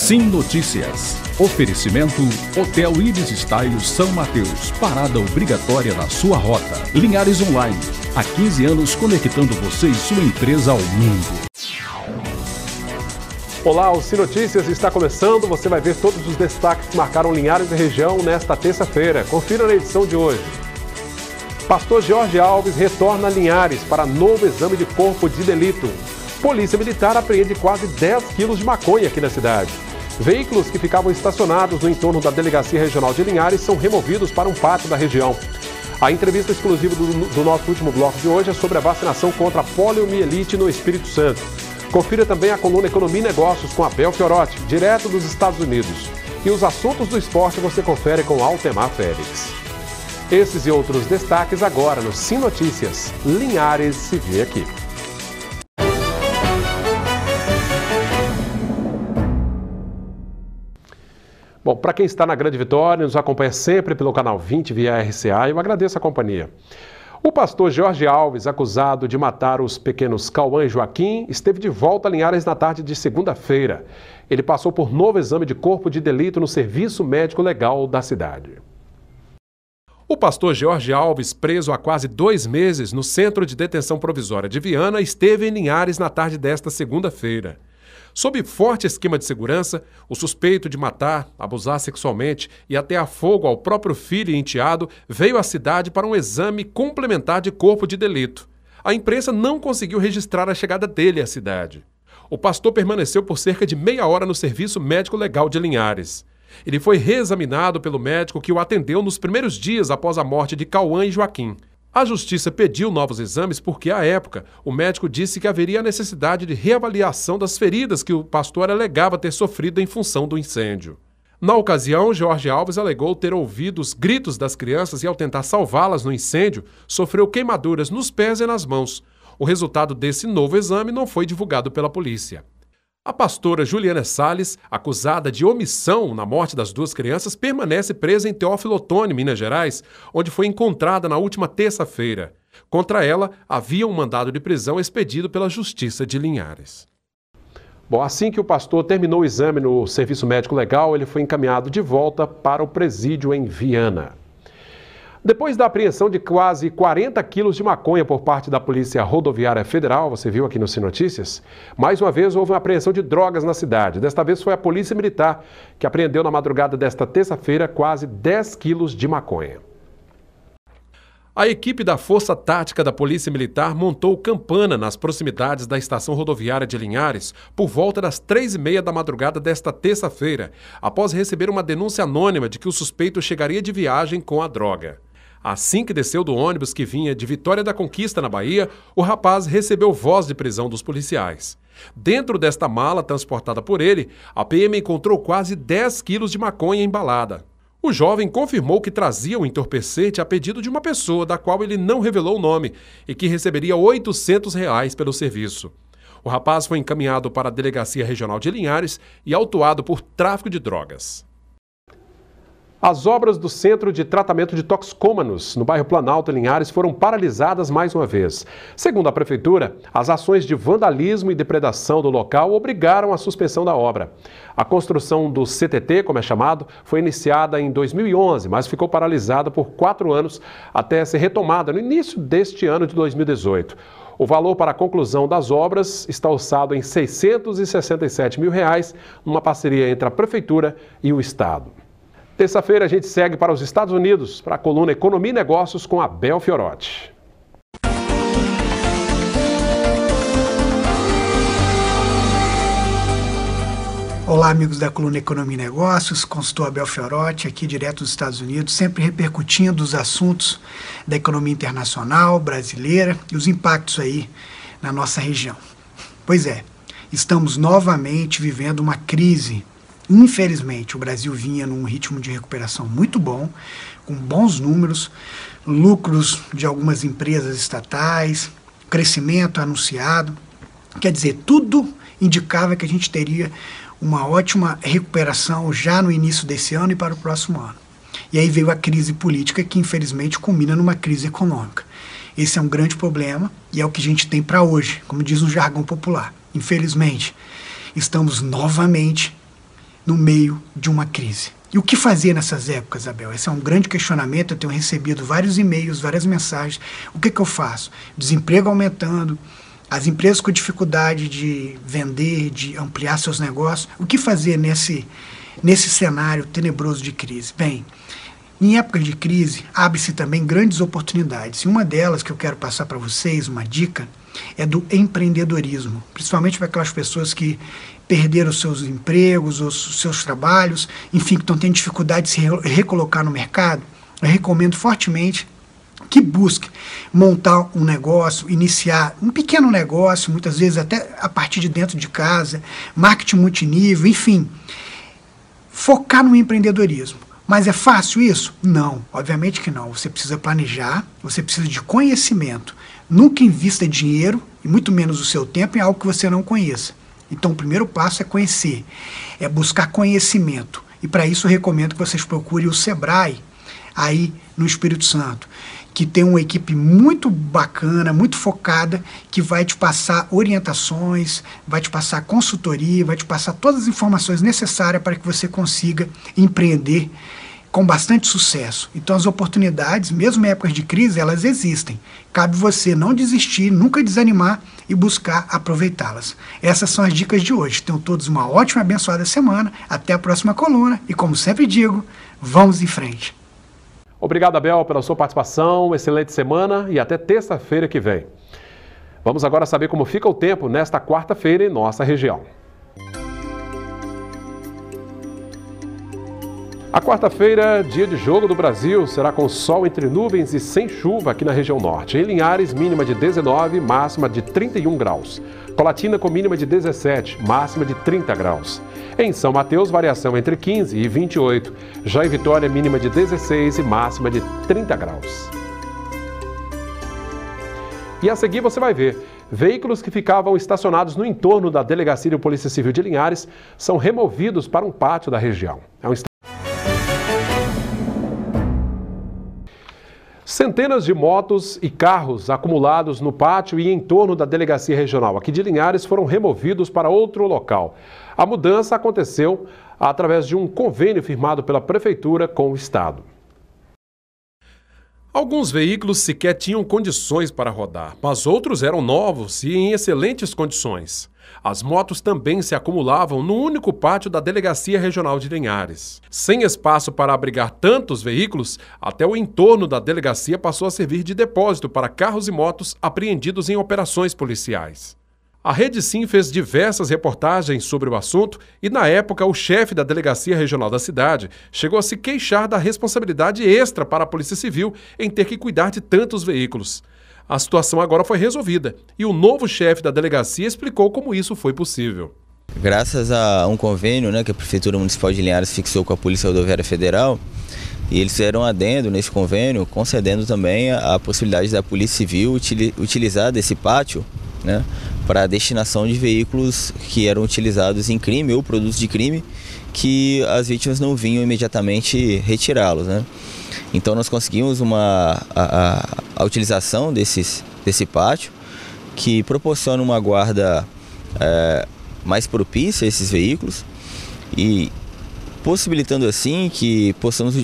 Sim Notícias. Oferecimento Hotel Ibis Style São Mateus. Parada obrigatória na sua rota. Linhares Online. Há 15 anos conectando você e sua empresa ao mundo. Olá, o Sim Notícias está começando. Você vai ver todos os destaques que marcaram Linhares e região nesta terça-feira. Confira na edição de hoje. Pastor Jorge Alves retorna a Linhares para novo exame de corpo de delito. Polícia Militar apreende quase 10 quilos de maconha aqui na cidade. Veículos que ficavam estacionados no entorno da Delegacia Regional de Linhares são removidos para um pátio da região. A entrevista exclusiva do nosso último bloco de hoje é sobre a vacinação contra a poliomielite no Espírito Santo. Confira também a coluna Economia e Negócios com Abel Fiorotti, direto dos Estados Unidos. E os assuntos do esporte você confere com Altemar Félix. Esses e outros destaques agora no Sim Notícias. Linhares se vê aqui. Bom, para quem está na Grande Vitória, nos acompanha sempre pelo canal 20 via RCA, eu agradeço a companhia. O pastor Jorge Alves, acusado de matar os pequenos Cauã e Joaquim, esteve de volta a Linhares na tarde de segunda-feira. Ele passou por novo exame de corpo de delito no Serviço Médico Legal da cidade. O pastor Jorge Alves, preso há quase 2 meses no Centro de Detenção Provisória de Viana, esteve em Linhares na tarde desta segunda-feira. Sob forte esquema de segurança, o suspeito de matar, abusar sexualmente e até a fogo ao próprio filho e enteado veio à cidade para um exame complementar de corpo de delito. A imprensa não conseguiu registrar a chegada dele à cidade. O pastor permaneceu por cerca de meia hora no Serviço Médico Legal de Linhares. Ele foi reexaminado pelo médico que o atendeu nos primeiros dias após a morte de Cauã e Joaquim. A Justiça pediu novos exames porque, à época, o médico disse que haveria necessidade de reavaliação das feridas que o pastor alegava ter sofrido em função do incêndio. Na ocasião, Jorge Alves alegou ter ouvido os gritos das crianças e, ao tentar salvá-las no incêndio, sofreu queimaduras nos pés e nas mãos. O resultado desse novo exame não foi divulgado pela polícia. A pastora Juliana Salles, acusada de omissão na morte das 2 crianças, permanece presa em Teófilo Otoni, Minas Gerais, onde foi encontrada na última terça-feira. Contra ela, havia um mandado de prisão expedido pela Justiça de Linhares. Bom, assim que o pastor terminou o exame no Serviço Médico Legal, ele foi encaminhado de volta para o presídio em Viana. Depois da apreensão de quase 40 quilos de maconha por parte da Polícia Rodoviária Federal, você viu aqui no Sim Notícias, mais uma vez houve uma apreensão de drogas na cidade. Desta vez foi a Polícia Militar que apreendeu na madrugada desta terça-feira quase 10 quilos de maconha. A equipe da Força Tática da Polícia Militar montou campana nas proximidades da Estação Rodoviária de Linhares por volta das 3h30 da madrugada desta terça-feira, após receber uma denúncia anônima de que o suspeito chegaria de viagem com a droga. Assim que desceu do ônibus que vinha de Vitória da Conquista, na Bahia, o rapaz recebeu voz de prisão dos policiais. Dentro desta mala transportada por ele, a PM encontrou quase 10 quilos de maconha embalada. O jovem confirmou que trazia o entorpecente a pedido de uma pessoa da qual ele não revelou o nome e que receberia R$ 800 pelo serviço. O rapaz foi encaminhado para a Delegacia Regional de Linhares e autuado por tráfico de drogas. As obras do Centro de Tratamento de Toxicômanos, no bairro Planalto, em Linhares, foram paralisadas mais uma vez. Segundo a Prefeitura, as ações de vandalismo e depredação do local obrigaram a suspensão da obra. A construção do CTT, como é chamado, foi iniciada em 2011, mas ficou paralisada por 4 anos até ser retomada no início deste ano de 2018. O valor para a conclusão das obras está orçado em R$ 667 mil, numa parceria entre a Prefeitura e o Estado. Terça-feira a gente segue para os Estados Unidos, para a coluna Economia e Negócios com Abel Fiorotti. Olá, amigos da coluna Economia e Negócios, consultor Abel Fiorotti, aqui direto dos Estados Unidos, sempre repercutindo os assuntos da economia internacional, brasileira e os impactos aí na nossa região. Pois é, estamos novamente vivendo uma crise. Infelizmente, o Brasil vinha num ritmo de recuperação muito bom, com bons números, lucros de algumas empresas estatais, crescimento anunciado. Quer dizer, tudo indicava que a gente teria uma ótima recuperação já no início desse ano e para o próximo ano. E aí veio a crise política que, infelizmente, culmina numa crise econômica. Esse é um grande problema e é o que a gente tem para hoje, como diz no jargão popular. Infelizmente, estamos novamente no meio de uma crise. E o que fazer nessas épocas, Abel? Esse é um grande questionamento, eu tenho recebido vários e-mails, várias mensagens. O que eu faço? Desemprego aumentando, as empresas com dificuldade de vender, de ampliar seus negócios. O que fazer nesse cenário tenebroso de crise? Bem, em épocas de crise, abre-se também grandes oportunidades. E uma delas que eu quero passar para vocês, uma dica, é do empreendedorismo, principalmente para aquelas pessoas que perderam os seus empregos, os seus trabalhos, enfim, que estão tendo dificuldade de se recolocar no mercado. Eu recomendo fortemente que busque montar um negócio, iniciar um pequeno negócio, muitas vezes até a partir de dentro de casa, marketing multinível, enfim, focar no empreendedorismo. Mas é fácil isso? Não, obviamente que não. Você precisa planejar, você precisa de conhecimento. Nunca invista dinheiro, e muito menos o seu tempo, em algo que você não conheça. Então, o primeiro passo é conhecer, é buscar conhecimento. E para isso eu recomendo que vocês procurem o Sebrae, aí no Espírito Santo, que tem uma equipe muito bacana, muito focada, que vai te passar orientações, vai te passar consultoria, vai te passar todas as informações necessárias para que você consiga empreender com bastante sucesso. Então as oportunidades, mesmo em épocas de crise, elas existem. Cabe você não desistir, nunca desanimar e buscar aproveitá-las. Essas são as dicas de hoje. Tenham todos uma ótima e abençoada semana. Até a próxima coluna e, como sempre digo, vamos em frente. Obrigado, Abel, pela sua participação. Excelente semana e até terça-feira que vem. Vamos agora saber como fica o tempo nesta quarta-feira em nossa região. A quarta-feira, dia de jogo do Brasil, será com sol entre nuvens e sem chuva aqui na região norte. Em Linhares, mínima de 19, máxima de 31 graus. Colatina com mínima de 17, máxima de 30 graus. Em São Mateus, variação entre 15 e 28. Já em Vitória, mínima de 16 e máxima de 30 graus. E a seguir você vai ver. Veículos que ficavam estacionados no entorno da Delegacia de Polícia Civil de Linhares são removidos para um pátio da região. Centenas de motos e carros acumulados no pátio e em torno da Delegacia Regional aqui de Linhares foram removidos para outro local. A mudança aconteceu através de um convênio firmado pela Prefeitura com o Estado. Alguns veículos sequer tinham condições para rodar, mas outros eram novos e em excelentes condições. As motos também se acumulavam no único pátio da Delegacia Regional de Linhares. Sem espaço para abrigar tantos veículos, até o entorno da delegacia passou a servir de depósito para carros e motos apreendidos em operações policiais. A Rede Sim fez diversas reportagens sobre o assunto e, na época, o chefe da Delegacia Regional da cidade chegou a se queixar da responsabilidade extra para a Polícia Civil em ter que cuidar de tantos veículos. A situação agora foi resolvida e o novo chefe da delegacia explicou como isso foi possível. Graças a um convênio, que a Prefeitura Municipal de Linhares fixou com a Polícia Rodoviária Federal, e eles fizeram um adendo nesse convênio, concedendo também a possibilidade da Polícia Civil utilizar desse pátio, para a destinação de veículos que eram utilizados em crime ou produtos de crime, que as vítimas não vinham imediatamente retirá-los. Então nós conseguimos a utilização desse pátio, que proporciona uma guarda mais propícia a esses veículos e possibilitando assim que possamos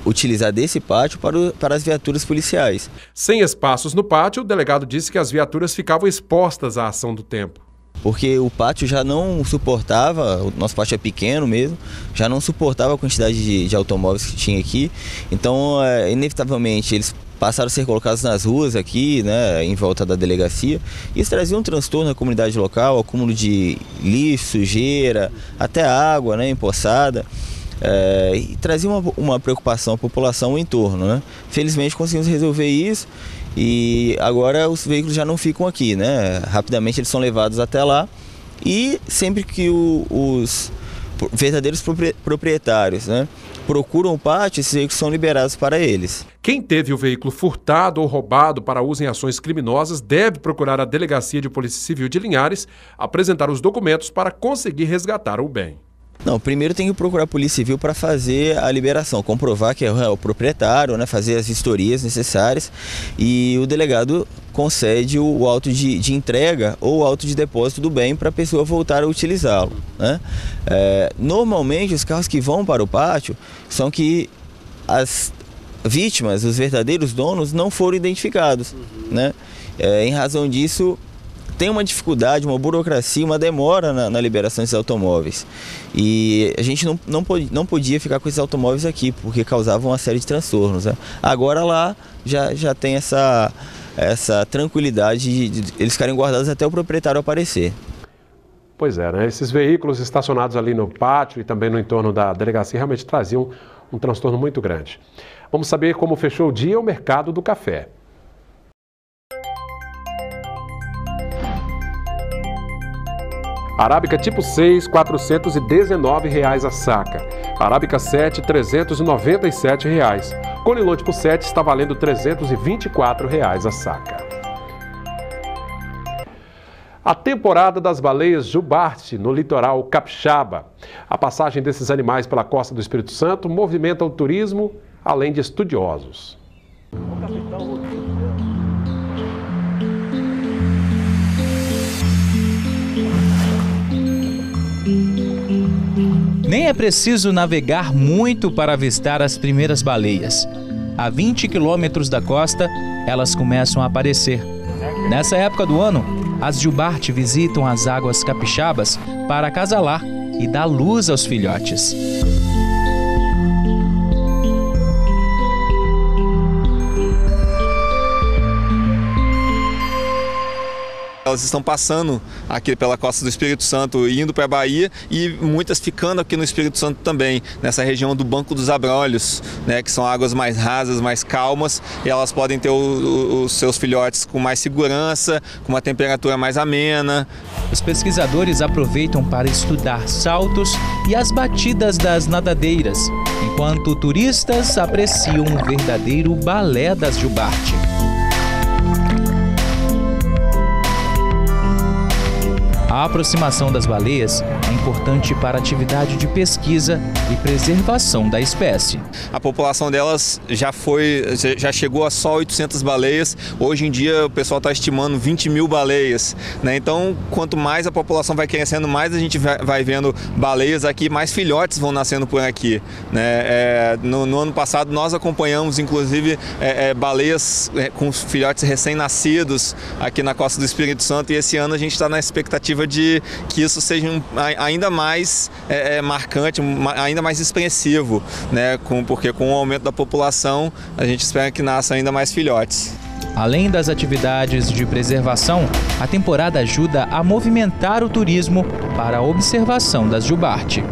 utilizar desse pátio para as viaturas policiais. Sem espaços no pátio, o delegado disse que as viaturas ficavam expostas à ação do tempo. Porque o pátio já não suportava, o nosso pátio é pequeno mesmo, já não suportava a quantidade de automóveis que tinha aqui. Então, inevitavelmente, eles passaram a ser colocados nas ruas aqui, em volta da delegacia. Isso trazia um transtorno na comunidade local, acúmulo de lixo, sujeira, até água empoçada. E trazia uma preocupação à população, ao entorno. Felizmente conseguimos resolver isso e agora os veículos já não ficam aqui, rapidamente eles são levados até lá e sempre que os verdadeiros proprietários procuram o pátio, esses veículos são liberados para eles. Quem teve o veículo furtado ou roubado para uso em ações criminosas deve procurar a Delegacia de Polícia Civil de Linhares, apresentar os documentos para conseguir resgatar o bem. Não, primeiro tem que procurar a Polícia Civil para fazer a liberação, comprovar que é o proprietário, né, fazer as vistorias necessárias, e o delegado concede o auto de entrega ou o auto de depósito do bem para a pessoa voltar a utilizá-lo, né? Normalmente os carros que vão para o pátio são que as vítimas, os verdadeiros donos, não foram identificados, né? Em razão disso, tem uma dificuldade, uma burocracia, uma demora na liberação desses automóveis. E a gente não podia ficar com esses automóveis aqui, porque causavam uma série de transtornos, né? Agora lá já tem essa tranquilidade de eles ficarem guardados até o proprietário aparecer. Pois é, né? Esses veículos estacionados ali no pátio e também no entorno da delegacia realmente traziam um transtorno muito grande. Vamos saber como fechou o dia o mercado do café. Arábica tipo 6, R$ 419 a saca. Arábica 7, R$ 397. Conilon tipo 7 está valendo R$ 324 a saca. A temporada das baleias jubarte no litoral capixaba. A passagem desses animais pela costa do Espírito Santo movimenta o turismo, além de estudiosos. Nem é preciso navegar muito para avistar as primeiras baleias. A 20 quilômetros da costa, elas começam a aparecer. Nessa época do ano, as jubarte visitam as águas capixabas para acasalar e dar luz aos filhotes. Elas estão passando aqui pela costa do Espírito Santo e indo para a Bahia, e muitas ficando aqui no Espírito Santo também, nessa região do Banco dos Abrolhos, né, que são águas mais rasas, mais calmas, e elas podem ter os seus filhotes com mais segurança, com uma temperatura mais amena. Os pesquisadores aproveitam para estudar saltos e as batidas das nadadeiras, enquanto turistas apreciam um verdadeiro balé das jubarte. A aproximação das baleias é importante para a atividade de pesquisa e preservação da espécie. A população delas já chegou a só 800 baleias. Hoje em dia o pessoal está estimando 20 mil baleias, né? Então, quanto mais a população vai crescendo, mais a gente vai vendo baleias aqui, mais filhotes vão nascendo por aqui, né? No ano passado nós acompanhamos, inclusive, baleias com filhotes recém-nascidos aqui na costa do Espírito Santo, e esse ano a gente está na expectativa de que isso seja ainda mais marcante, ainda mais expressivo, né? Porque com o aumento da população a gente espera que nasçam ainda mais filhotes. Além das atividades de preservação, a temporada ajuda a movimentar o turismo para a observação das jubarte.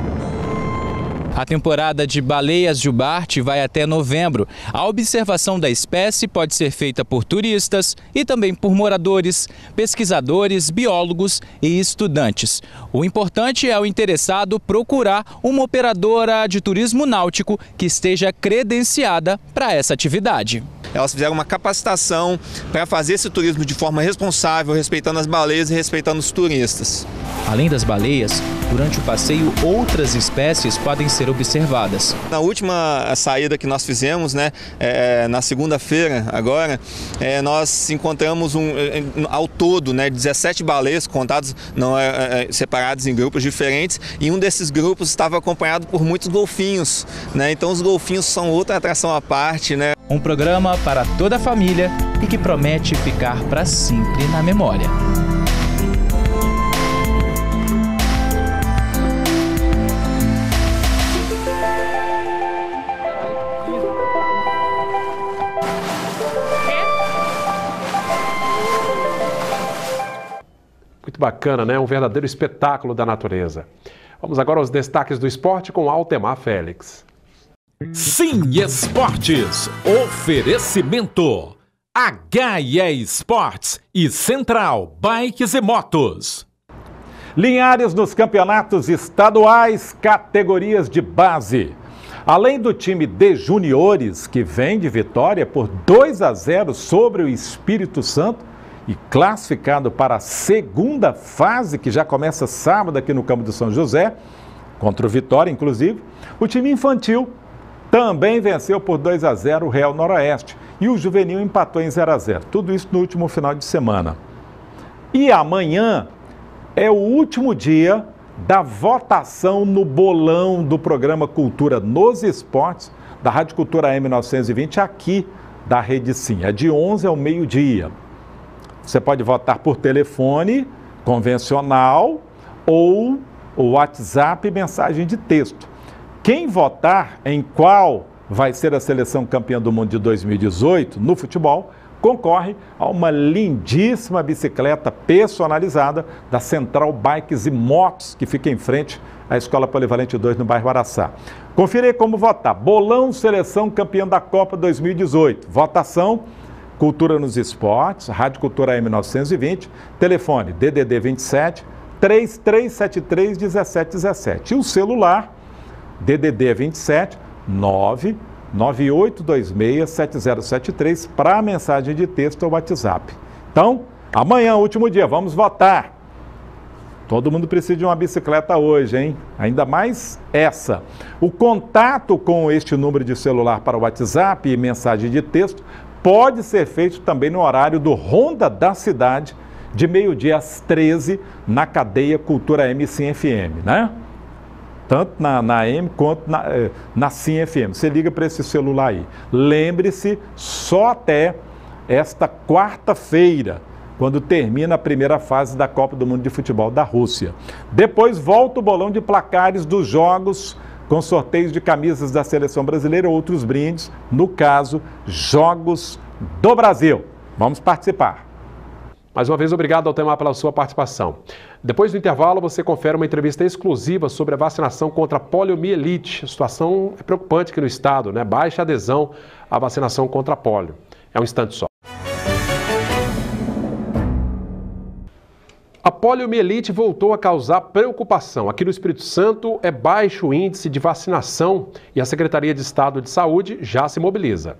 A temporada de baleias jubarte vai até novembro. A observação da espécie pode ser feita por turistas e também por moradores, pesquisadores, biólogos e estudantes. O importante é o interessado procurar uma operadora de turismo náutico que esteja credenciada para essa atividade. Elas fizeram uma capacitação para fazer esse turismo de forma responsável, respeitando as baleias e respeitando os turistas. Além das baleias, durante o passeio, outras espécies podem ser observadas. Na última saída que nós fizemos, né, na segunda-feira agora, nós encontramos ao todo, né, 17 baleias contadas, separadas em grupos diferentes, e um desses grupos estava acompanhado por muitos golfinhos, né? Então os golfinhos são outra atração à parte, né? Um programa para toda a família e que promete ficar para sempre na memória. Muito bacana, né? Um verdadeiro espetáculo da natureza. Vamos agora aos destaques do esporte com Altemar Félix. Sim Esportes, oferecimento HE Esportes e Central Bikes e Motos. Linhares nos campeonatos estaduais, categorias de base. Além do time de juniores, que vem de vitória por 2-0 sobre o Espírito Santo e classificado para a segunda fase, que já começa sábado aqui no Campo do São José, contra o Vitória, inclusive. O time infantil também venceu por 2-0 o Real Noroeste e o juvenil empatou em 0-0. Tudo isso no último final de semana. E amanhã é o último dia da votação no bolão do programa Cultura nos Esportes da Rádio Cultura AM920 aqui da Rede Sim. É de 11 ao meio-dia. Você pode votar por telefone convencional ou WhatsApp e mensagem de texto. Quem votar em qual vai ser a seleção campeã do mundo de 2018 no futebol, concorre a uma lindíssima bicicleta personalizada da Central Bikes e Motos, que fica em frente à Escola Polivalente 2 no bairro Araçá. Confira aí como votar. Bolão Seleção Campeã da Copa 2018. Votação Cultura nos Esportes, Rádio Cultura AM920, telefone DDD 27 3373 1717. E o celular DDD 27 998267073 para mensagem de texto ou WhatsApp. Então, amanhã, último dia, vamos votar. Todo mundo precisa de uma bicicleta hoje, hein? Ainda mais essa. O contato com este número de celular para o WhatsApp e mensagem de texto pode ser feito também no horário do Ronda da Cidade, de meio-dia às 13, na cadeia Cultura M Sim FM, né? Tanto na AM quanto na Sim FM. Você liga para esse celular aí. Lembre-se, só até esta quarta-feira, quando termina a primeira fase da Copa do Mundo de Futebol da Rússia. Depois volta o bolão de placares dos jogos, com sorteios de camisas da Seleção Brasileira ou outros brindes, no caso, Jogos do Brasil. Vamos participar. Mais uma vez, obrigado, Altemar, pela sua participação. Depois do intervalo, você confere uma entrevista exclusiva sobre a vacinação contra a poliomielite. A situação é preocupante aqui no estado, né? Baixa adesão à vacinação contra a polio. É um instante só. A poliomielite voltou a causar preocupação. Aqui no Espírito Santo é baixo o índice de vacinação e a Secretaria de Estado de Saúde já se mobiliza.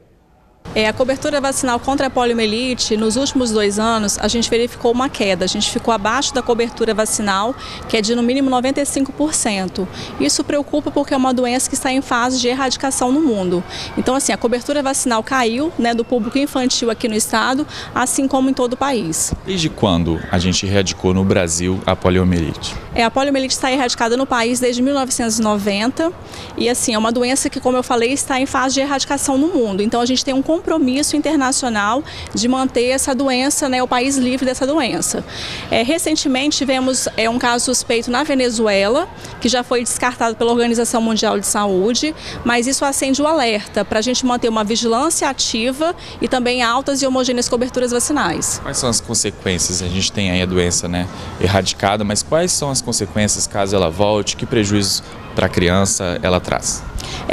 A cobertura vacinal contra a poliomielite, nos últimos 2 anos, a gente verificou uma queda. A gente ficou abaixo da cobertura vacinal, que é de no mínimo 95%. Isso preocupa porque é uma doença que está em fase de erradicação no mundo. Então, assim, a cobertura vacinal caiu, né, do público infantil aqui no estado, assim como em todo o país. Desde quando a gente erradicou no Brasil a poliomielite? A poliomielite está erradicada no país desde 1990 e, assim, é uma doença que, como eu falei, está em fase de erradicação no mundo. Então, a gente tem um compromisso internacional de manter essa doença, né, o país livre dessa doença. Recentemente tivemos um caso suspeito na Venezuela, que já foi descartado pela Organização Mundial de Saúde, mas isso acende o alerta para a gente manter uma vigilância ativa e também altas e homogêneas coberturas vacinais. Quais são as consequências? A gente tem aí a doença, né, erradicada, mas quais são as consequências caso ela volte? Que prejuízos para a criança ela traz?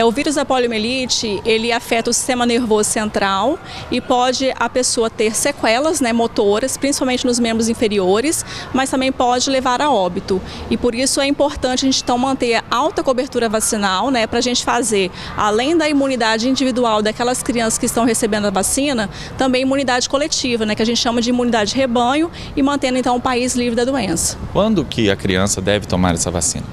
O vírus da poliomielite, ele afeta o sistema nervoso central e pode a pessoa ter sequelas, né, motoras, principalmente nos membros inferiores, mas também pode levar a óbito. E por isso é importante a gente então manter alta cobertura vacinal, né, para a gente fazer, além da imunidade individual daquelas crianças que estão recebendo a vacina, também imunidade coletiva, né, que a gente chama de imunidade de rebanho e mantendo então o país livre da doença. Quando que a criança deve tomar essa vacina?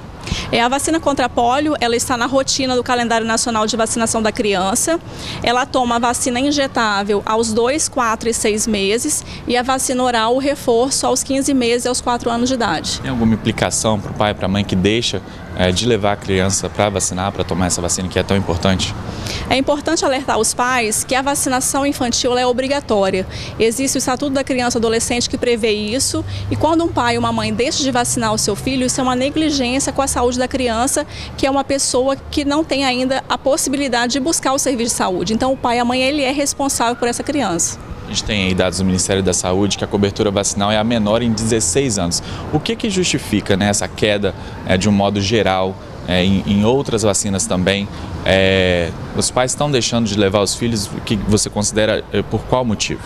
A vacina contra a polio, ela está na rotina do calendário nacional de vacinação da criança. Ela toma a vacina injetável aos 2, 4 e 6 meses e a vacina oral, o reforço, aos 15 meses e aos 4 anos de idade. Tem alguma implicação para o pai e para a mãe que deixa de levar a criança para vacinar, para tomar essa vacina que é tão importante? É importante alertar os pais que a vacinação infantil é obrigatória. Existe o Estatuto da Criança e Adolescente que prevê isso e quando um pai ou uma mãe deixa de vacinar o seu filho, isso é uma negligência com a saúde da criança, que é uma pessoa que não tem ainda a possibilidade de buscar o serviço de saúde. Então o pai e a mãe, ele é responsável por essa criança. A gente tem aí dados do Ministério da Saúde que a cobertura vacinal é a menor em 16 anos. O que justifica, né, essa queda de um modo geral em outras vacinas também? Os pais estão deixando de levar os filhos, o que você considera por qual motivo?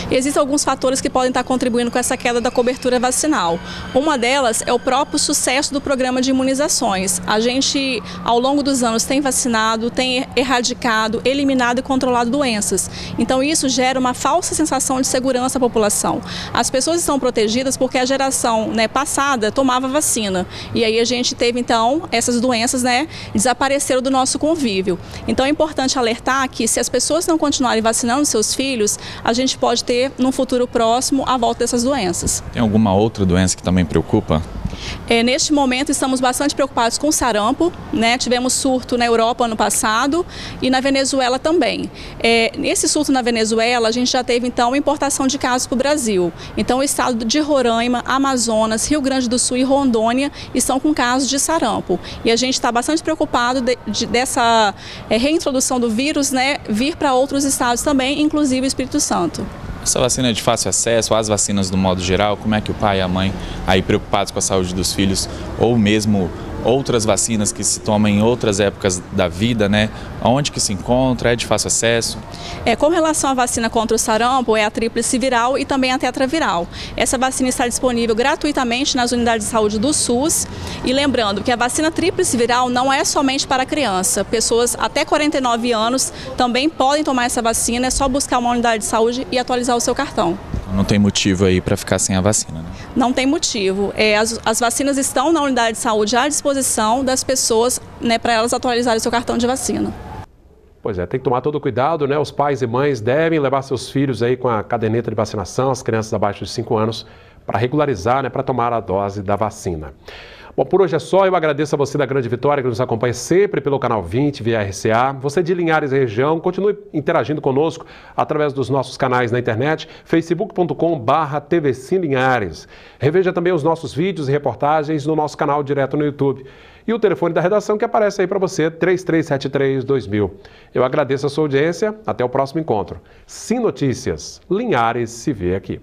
Existem alguns fatores que podem estar contribuindo com essa queda da cobertura vacinal. Uma delas é o próprio sucesso do programa de imunizações. A gente, ao longo dos anos, tem vacinado, tem erradicado, eliminado e controlado doenças. Então, isso gera uma falsa sensação de segurança à população. As pessoas estão protegidas porque a geração, né, passada tomava vacina. E aí a gente teve, então, essas doenças, né, desapareceram do nosso convívio. Então, é importante alertar que, se as pessoas não continuarem vacinando seus filhos, a gente pode ter, num futuro próximo, a volta dessas doenças. Tem alguma outra doença que também preocupa? Neste momento, estamos bastante preocupados com o sarampo, né? Tivemos surto na Europa ano passado e na Venezuela também. Nesse surto na Venezuela, a gente já teve, então, importação de casos para o Brasil. Então, o estado de Roraima, Amazonas, Rio Grande do Sul e Rondônia estão com casos de sarampo. E a gente está bastante preocupado dessa reintrodução do vírus, né, vir para outros estados também, inclusive o Espírito Santo. Essa vacina é de fácil acesso, as vacinas do modo geral, como é que o pai e a mãe, aí preocupados com a saúde dos filhos, ou mesmo outras vacinas que se tomam em outras épocas da vida, né? Onde que se encontra? É de fácil acesso? Com relação à vacina contra o sarampo, é a tríplice viral e também a tetraviral. Essa vacina está disponível gratuitamente nas unidades de saúde do SUS. E lembrando que a vacina tríplice viral não é somente para criança. Pessoas até 49 anos também podem tomar essa vacina, é só buscar uma unidade de saúde e atualizar o seu cartão. Não tem motivo aí para ficar sem a vacina, né? Não tem motivo. As vacinas estão na unidade de saúde à disposição das pessoas, né, para elas atualizarem o seu cartão de vacina. Pois é, tem que tomar todo o cuidado, né? Os pais e mães devem levar seus filhos aí com a caderneta de vacinação, as crianças abaixo de 5 anos, para regularizar, né, para tomar a dose da vacina. Bom, por hoje é só. Eu agradeço a você da Grande Vitória que nos acompanha sempre pelo canal 20 via RCA. Você de Linhares e região, continue interagindo conosco através dos nossos canais na internet, facebook.com/tvcimlinhares. Reveja também os nossos vídeos e reportagens no nosso canal direto no YouTube. E o telefone da redação que aparece aí para você, 3373-2000. Eu agradeço a sua audiência. Até o próximo encontro. Sim Notícias. Linhares se vê aqui.